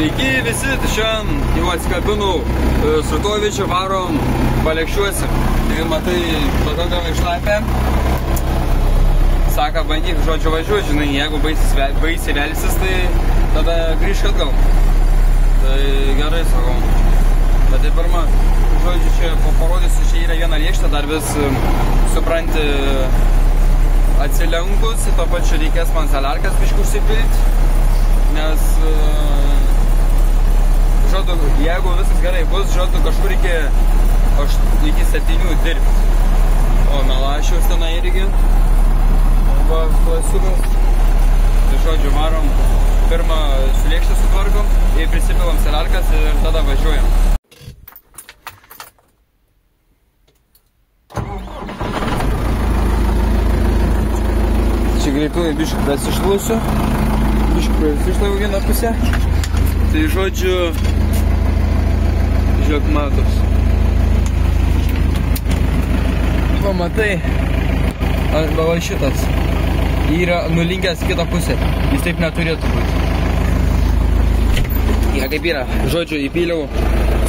Sveiki visi, šiandien jau atsikabinau Srutovičių, varom Balekšiuose. Tai matai, pakankamai šlapę. Saka, bandyk, žodžiu, važiuoti, žinai, jeigu baisiai velsis, tai tada grįžk atgal. Tai gerai, sakau. Bet tai pirma, žodžiu, čia parodysiu, čia yra viena lėkštė, dar vis supranti atsilenkus, to pačiu reikės man saliarkas biškį užsipilti, nes žodžiu, jeigu viskas gerai bus, žodžiu, kažkur iki 7 dirbti. O Melašiaus tenai irgi. Va, klasiukas. Tai žodžiu, varom pirmą su lėkštę sutvarkom ir prisipilam saliarkas ir tada važiuojam. Čia greitųjų biškį prasišlusiu. Biškį prasišlau vieną pusę. Tai žodžiu, žiūrėk, matos. Va, matai, arba va šitas yra nulinkęs kitą pusę. Jis taip neturėtų būti. Ja, kaip yra. Žodžiu, įpyliau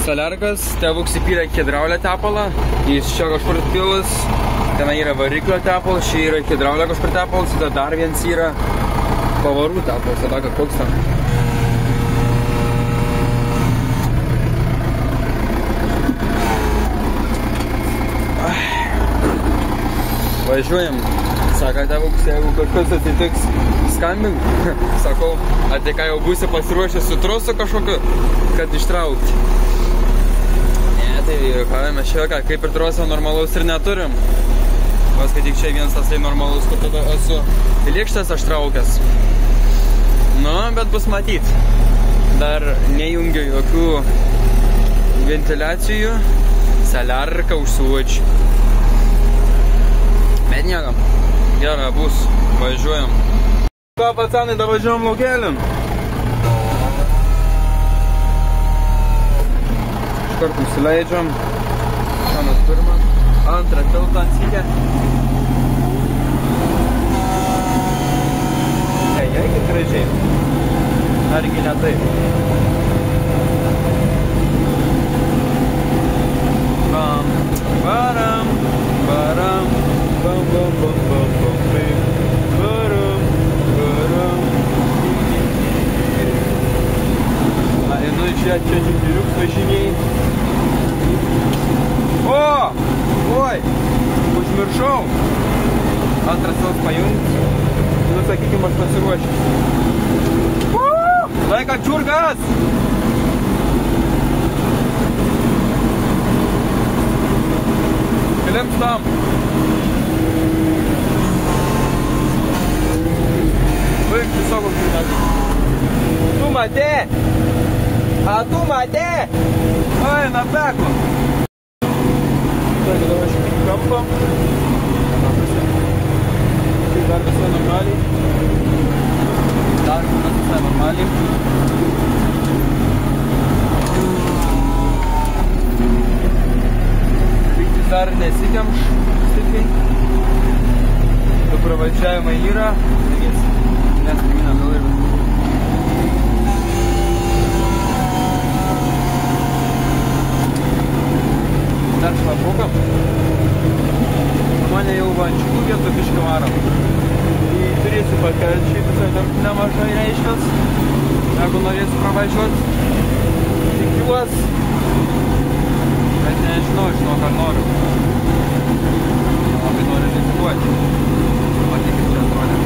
saliarkas, tėvuks įpylė hidraulio tepalą. Jis čia kažkur pilas. Tenai yra variklio tepalas, čia yra hidraulio kažkur tepalas, tada dar viens yra pavarų tepalas, tada koks ten. Važiuojam, sako tėvuks, jeigu kažkas atsitiks, skambink. Sakau, tai ką jau būsi pasiruošęs su trosu kažkokiu, kad ištraukti. Ne, tai ką mes čia, kaip ir troso normalaus ir neturim. Vas, kad tik čia vienas tasai normalus, kad tada esu lėkštės aš traukęs. Nu, bet bus matyt. Dar nejungiu jokių ventiliacijų. Saliarką užsiuočiu. Bet niekam. Gerai, bus. Važiuojam. Ką, pacanai, da važiuojam laukelin. Iškart nusileidžiam. Šanas pirmą. Antrą tiltą atsikę. Kaip gražiai. Argi ne taip. Bam, baram, baram, bam, bam, bam, bam, bam, baram, baram. Einu čia džiūriuks važiniai. O! Oi! Užmiršau! Antras vėl pajungti. Nu, sakykim, aš pasiruošęs. Laika čiurgas! Klimpstam! Baigti savo kūnelį. Tu matė? A tu matė? Ai, na peko! Tai dabar šiek tiek kampą. Tai dar visai normaliai. Dar visai normaliai. Vyktis dar nesikemš stipriai. Du pravažiavimai yra. Nes kaimyną gal ir. Dar šlapukam. Mane jau vančiukų vietų biškį varom. Turėsiu pakelti visai nemažai reiškias. Jeigu norėsiu pravažiuoti, tikiuos. Bet nežinau, ką noriu. Labai noriu rizikuoti. Matai, kaip čia atrodė.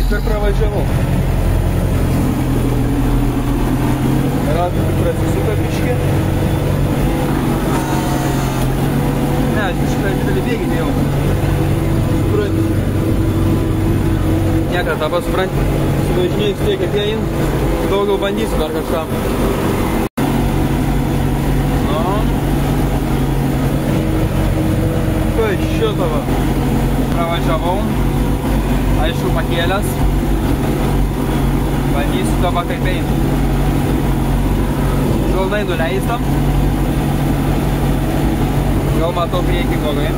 Ir pravažiavau. Ratų tik prasisuka biškį. Ne, aš biškį didelį bėgį nejau. Supranti. Niekada dabar supranti. Suvažinėjus tai, kaip jie in, daugiau bandysiu dar kažką. pakėlęs. Bandysiu dabar kaip eina. Pilnai nuleistam. Jau matau priekį blogai.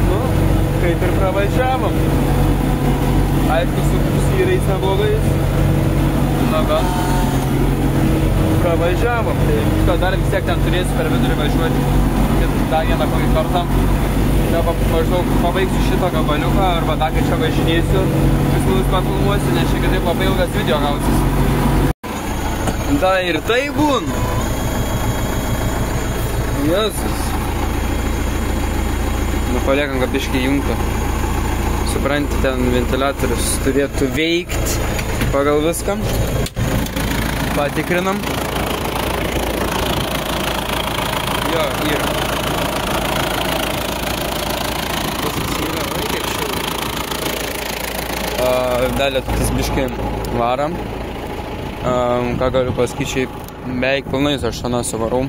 Nu, kaip ir pravažiavom. Aišku, su vyrais neblogais. Na, bet pravažiavom. Tai dar vis tiek ten turėsiu per vidurį važiuoti. Dar vieną kokį kartą. Maždaug pabaigsiu šitą gabaliuką arba dar kai čia važinėsiu. Vis minus pafilmuosiu, nes čia kitaip labai ilgas video gausis. Da ir tai būn. Jėzus. Nu, paliekam, kad biškai jungta. Supranti, ten ventiliatorius turėtų veikt pagal viskam. Patikrinam. Jo, yra. Dalė tas biškai varam. Ką galiu pasakyti, šiaip beveik pilnai 8 suvarau.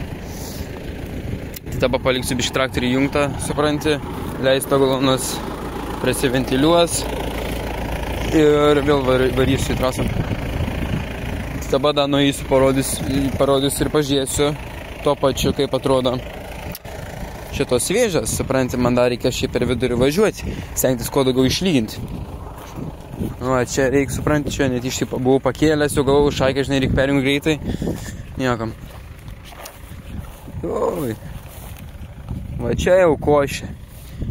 Tai dabar paliksiu biškai traktorių jungtą, supranti. Leis pagalonas prisiventiliuos. Ir vėl varysiu į trasą. Tai dabar dar nueisiu, parodysiu ir pažiūrėsiu tuo pačiu, kaip atrodo šitos vėžės. Supranti, man dar reikia šiaip per vidurį važiuoti, stengtis kuo daugiau išlyginti. Va, čia reikia, supranti, čia net iš tipo buvau pakėlęs, jau galvau, šaikę, žinai, reikia perjungti greitai. Niekam. Oi. Va, čia jau košė.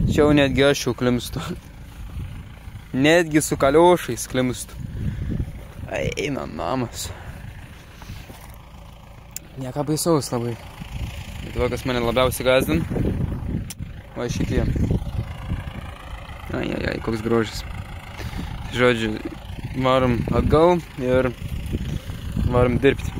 Čia jau netgi aš jau klimstu. Netgi su kaliošais klimstu. Eina namas. Nieka baisaus labai. Bet va, kas mane labiausiai gazdin. Va, šitie. Ai, koks grožis. Žodžiu, varom atgal ir varom dirbti.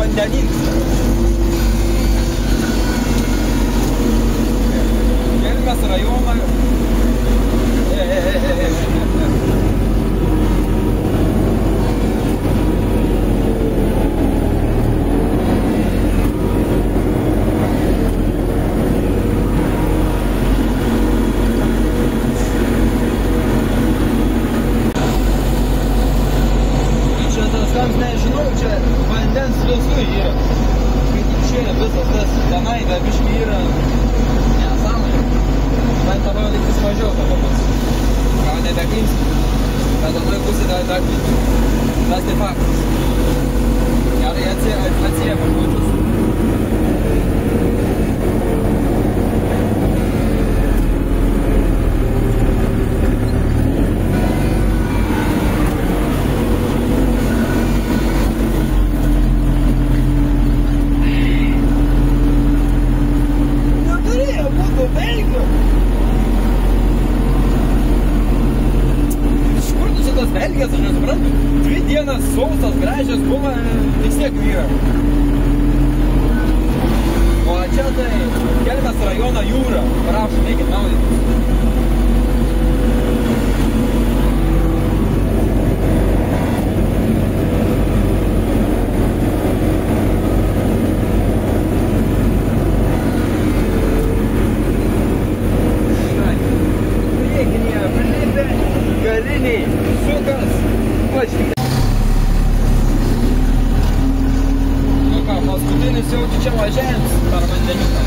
vandenynas. Kelmės rajoną. nebeklysti. Bet anoj pusė dar klysti. Tas tai faktas. Gerai atsiema žodžius. Belgijas, aš nesuprantu, 2 dienas sausas, gražios buvo, vis tiek vyra. O čia tai Kelmės rajono jūra, prašom, eikit maudytis. Paskutinis jau čia važiavimas per vandeniuką.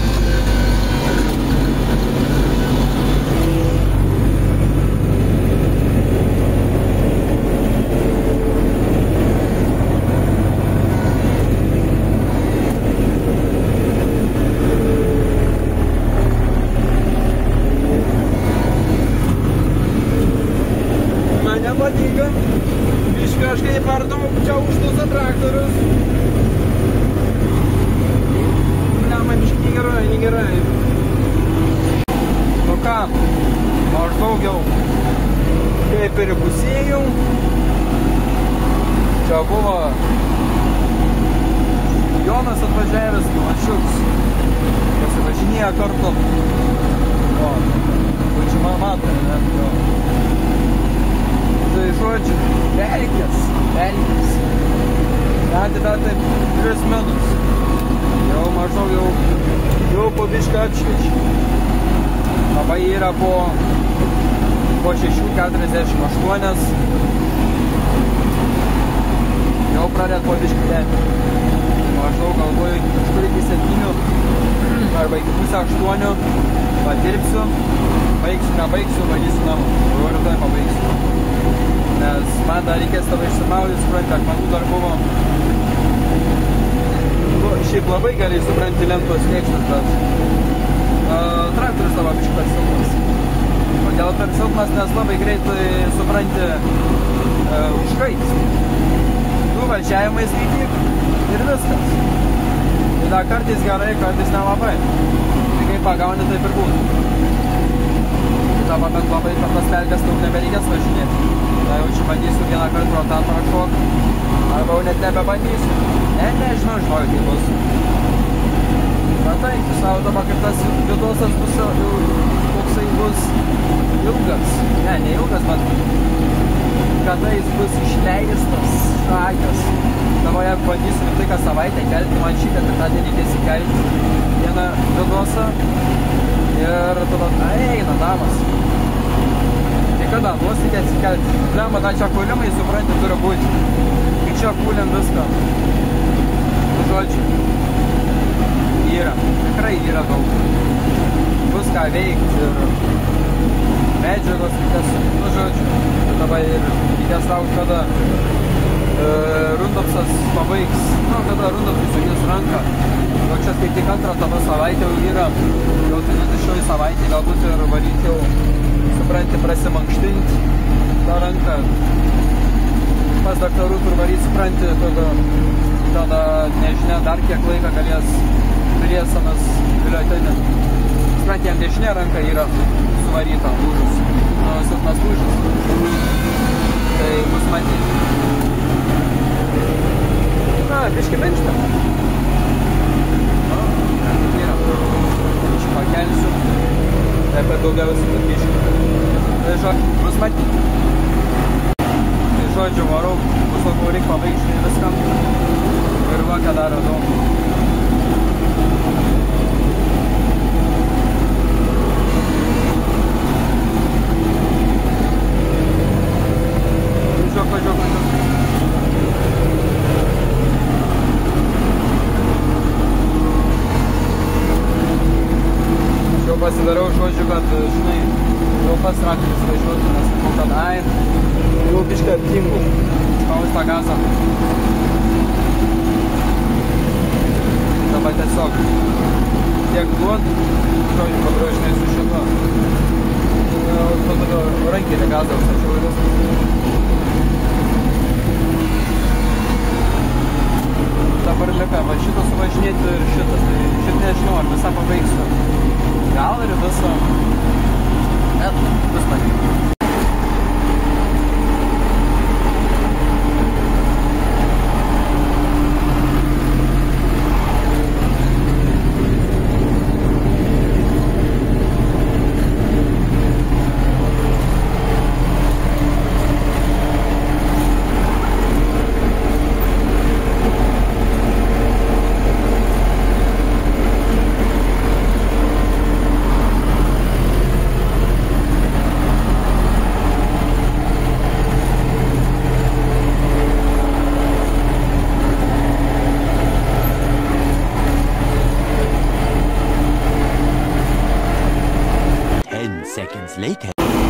Man nepatinka. Biškai kažkaip per daug čia už tus traktorius. Negerai. Nu ką, maždaug jau kaip ir pusėjau. Čia buvo Jonas atvažiavęs, Mašiuks. Pasivažinėja kartu. O, čia man matome, ne? Jo. Tai žodžiu, Belgijas. Tai taip 3 minus. Jau maždaug jau po bišką atšviečiu. Labai yra po 6:48. Jau pradėt po bišką dėti. Maždaug galvoju kažkur iki 7 arba iki pusę 8 padirbsiu. Nebaigsiu, varysiu namo. Jau rytoj pabaigsiu. Nes man dar reikės tavo išsimaudyti, supranti, akmenų dar buvo. Šiaip labai gerai supranti lentos kėkštas, bet traktorius tavo biškai per silpnas. Kodėl per silpnas, nes labai greitai supranti užkais. Tu važiavimais skaityk ir viskas. Tai dar kartais gerai, kartais nelabai. Tai kaip pagauni, taip ir būtų. Dabar bent labai per tas pelkes daug nebereikės važinėti. Tai jau čia bandysiu vieną kartą pro tą prašok. Arba jau net nebebandysiu. Nežinau, žinau, kaip bus. Bet tai, savo dabar kaip tas vidosas bus, koksai bus ilgas. Ne ilgas, bet kada jis bus išleistas, šakės. Dabar jeigu bandysiu visą laiką savaitę kelti, man šį ketvirtadienį reikės įkelti vieną vidosą. Ir tada, eina damas. Tai kada duos reikės įkelti? Lemma, da čia kulimai, supranti, turi būti. Kai čia kulim viską. Žodžiu, tikrai yra daug. Bus ką veikti ir medžiagos reikės, žodžiu. Dabar ir reikės laukti, kada Rundopsas pabaigs, kada Rundopsas sugis ranką. Jau čia kaip tik antrą tavo savaitę jau yra, jau tai šioji savaitė galbūt ir varyti jau, supranti, prasimankštinti tą ranką. Pas daktarų tur varyti, supranti, tada nežinia, dar kiek laiką turės anas biuletenis. Supranti, jam dešinė ranka yra suvaryta, lūžus, silpnas lūžus. Tai bus matyti. Na, biški minkštą. Yra. Biški pakelsiu. Taip pat daugiausiai bet biški. Tai žodžiu, bus matyti. Tai žodžiu, varau, bus labiau reikia pabaigti viską. Ir va, ką dar radau. Važiuok. Aš jau pasidarau žodžiu, kad, žinai, jau pats traktorius važiuotų, nes sakau, kad jau biškai aptingų. Spaus tą gazą. Dabar tiesiog tiek duot, žodžiu, pagrožinai su šito. Rankinį gazą užtačiau ir viskas. Dabar lieka va šitą suvažinėti ir šitas. Tai šit nežinau, ar visą pabaigsiu. Gal ir visą. Net vis matyti.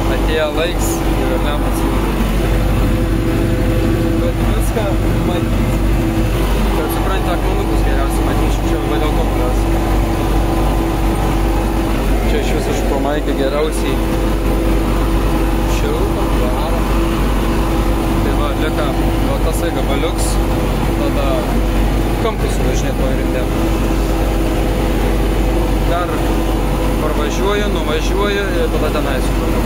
Atėjo laiks ir lempas. Bet viską matyti. Kad supranti, akmenukus geriausiai matyčiau, čia va dėl to manęs. Čia iš viso špamaikė geriausiai šilta, varo. Tai va, lieka va tasai gabaliuks, tada kampus suvažinėt pagrindė. Dar parvažiuoju, nuvažiuoju ir tada tenai supratau.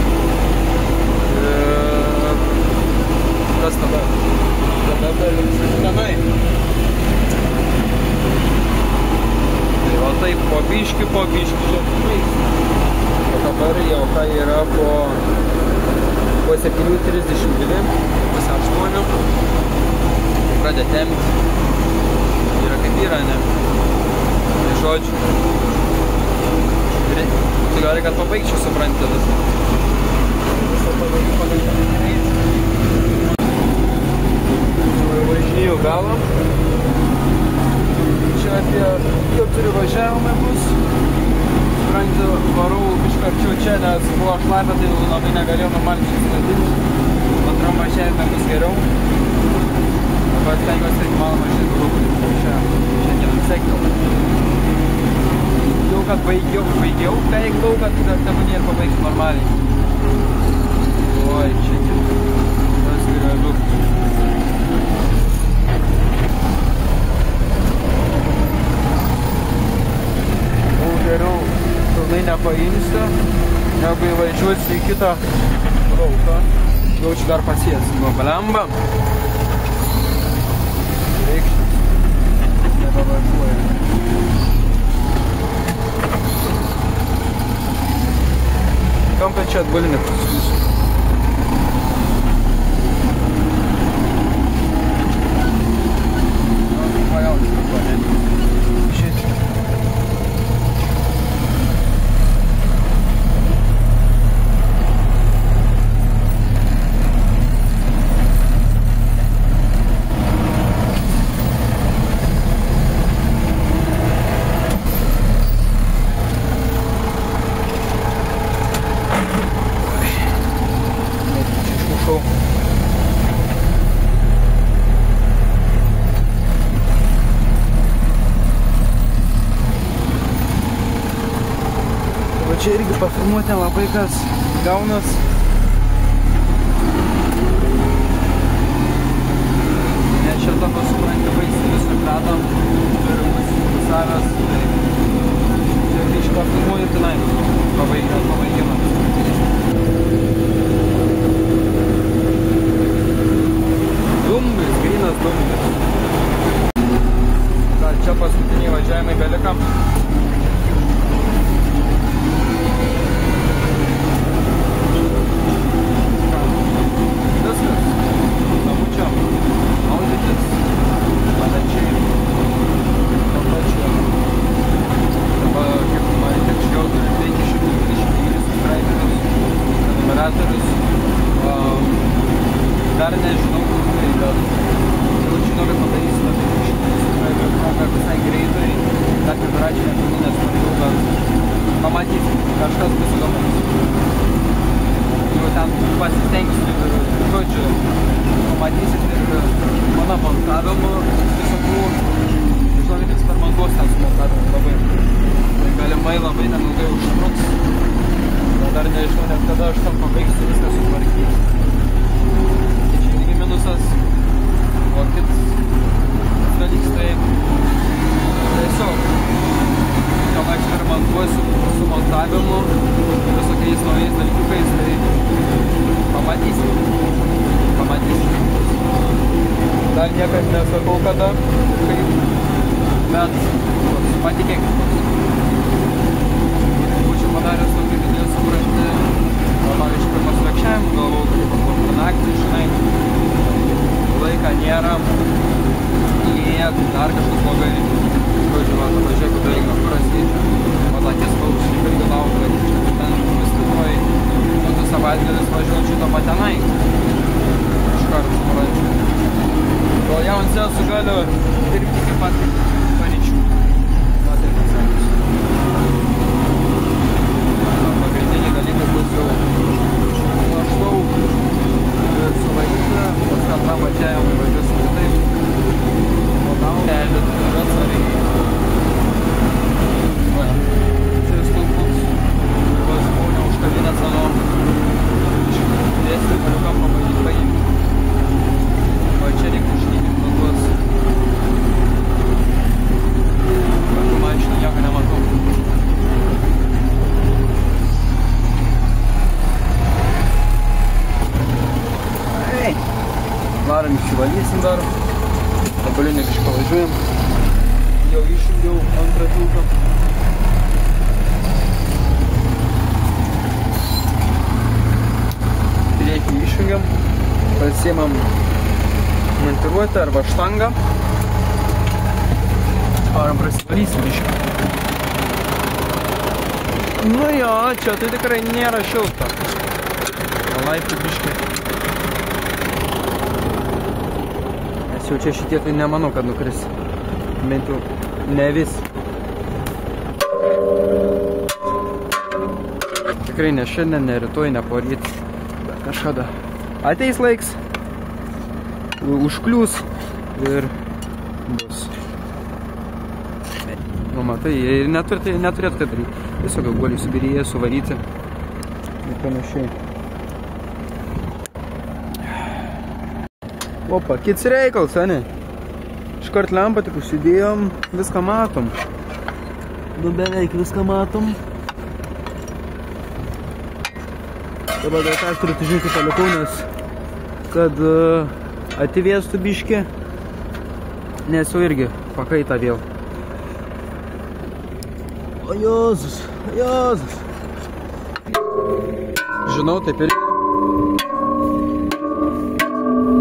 Kas tada? Tada tenai. Tai va taip, po biškį čia baigs. O dabar jau ką yra po 7:32, pusę 8. Pradė tempti. Yra kaip yra, ne? Tai žodžiu. Tai gali, kad pabaigčiau, supranti visą. Visą pabaigti greit. Važinėjau galą. Čia apie 4 važiavimai bus. Supranti, varau biškai arčiau čia, nes buvo šlapia, tai labai negalėjau normaliai susiladyti. Antram važiavime bus geriau. Dabar stengiuosi irgi mano važiuoti rūpį. Čia šiandien sekiau. Jau kad baigiau, beveik daug, kad tebūnė ir pabaigsiu normaliai. Oi, čia tas yra daug. Jau geriau pilnai nepaimsiu, negu įvažiuosiu į kitą lauką. Jau čia dar pasiesiu. Nu, blemba. Reikštis. Nebavažiuoju. Kampą čia atbulinį pasiūsiu. Pajaučiu, kad ne. Šitai. Čia irgi pafilmuoti labai kas gaunas. Nes čia tokio supranti baisi visą kratą turi pusavęs. Tai čia iš pafilmuoju ir tenai pabaigimą. Dumblis, grynas dumblis. Čia paskutiniai važiavimai belikam. Dar nežinau, bet jau žinau, kad padarysime visai greitai. Dar priparačiai nepilnų nesmarkiau, bet pamatysim, kažkas bus įdomus. Dar niekad nesakau kada, kaip, bet patikėkit. Būčiau padaręs tokį video, supranti, pavyzdžiui, pirmas lėkščiavimų galvau, kaip per naktį, žinai, laiką nėra, liek, dar kažkas blogai. Žodžiu, va, pažiūrėk, kad reikia prasyti, o tą ties paukščiai irgi laukia, ten visliuoj, tu savaitgalis važiuoju šito patenai. Iš karto suprančiu. Gal jau ant sėsų galiu dirbti iki pat paryčių. Va, taip pasakysiu. Pagrindiniai dalykai bus jau maždaug suvaryta, paskui tą pačiajam važiuos kitaip. O tau keliu, bet savykai. Va, čia stulpus. Vas buvau neužkabinęs savo dėstį paliukam pabandyti paimti. O čia reikia užlygint nuos. Tokių mašinų nieko nematau. Varom išsivalysim dar. Dabalinį kažką važiuojam. Jau išjungiau antrą tiltą. Priekį išjungiam. Pasiemam montiruotę arba štangą. Varom prasivalysim biškį. Nu jo, čia tai tikrai nėra šilta. Laipti biškį. Jau čia šitie tai nemanau, kad nukris. Bent jau ne vis. Tikrai ne šiandien, ne rytoj, ne poryt. Bet kažkada ateis laiks, užkliūs ir bus. Nu matai, jie neturėtų tai daryti. Tiesiog galbūt subirėję, suvaryti ir panašiai. Opa, kits reikals, ane? Iškart lempą tik užsidėjom, viską matom. Nu, beveik viską matom. Dabar dar traktorių žinti palikau, nes kad atvėstų biškį, nes jau irgi pakaita vėl. O Jėzus, Jėzus. Žinau, taip ir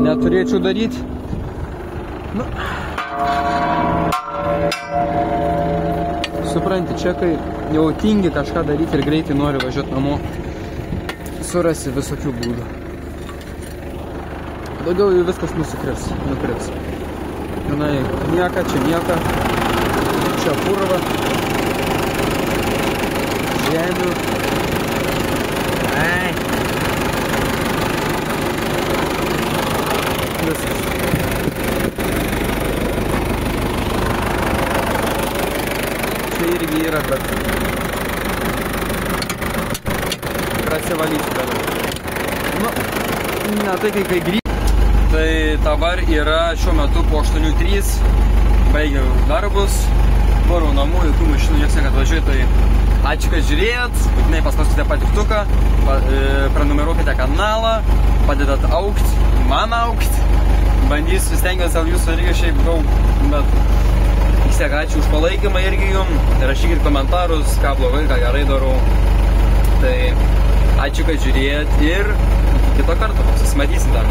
neturėčiau daryti. Nu. Supranti, čia kai jau tingi kažką daryti ir greitai nori važiuoti namo, surasi visokių būdų. Daugiau jau viskas nukris. Žinai, nieka, čia nieka. Čia purva. Žemių. Ai. Viskas. Čia irgi yra, bet prasivalysiu dar. Nu, ne tai kai grįžti. Tai dabar yra šiuo metu po 8:03. Baigiau darbus. Varau namų, jokių mašinų nieks neatvažiuoja. Tai ačiū, kad žiūrėjot. Būtinai paspauskite patiktuką, prenumeruokite kanalą, padedat augti, man augti. Bandysiu, stengiuosi dėl jūsų irgi šiaip daug, bet vis tiek ačiū už palaikymą irgi jum. Rašykit komentarus, ką blogai, ką gerai darau. Tai ačiū, kad žiūrėjot ir iki kito karto. Susimatysim dar.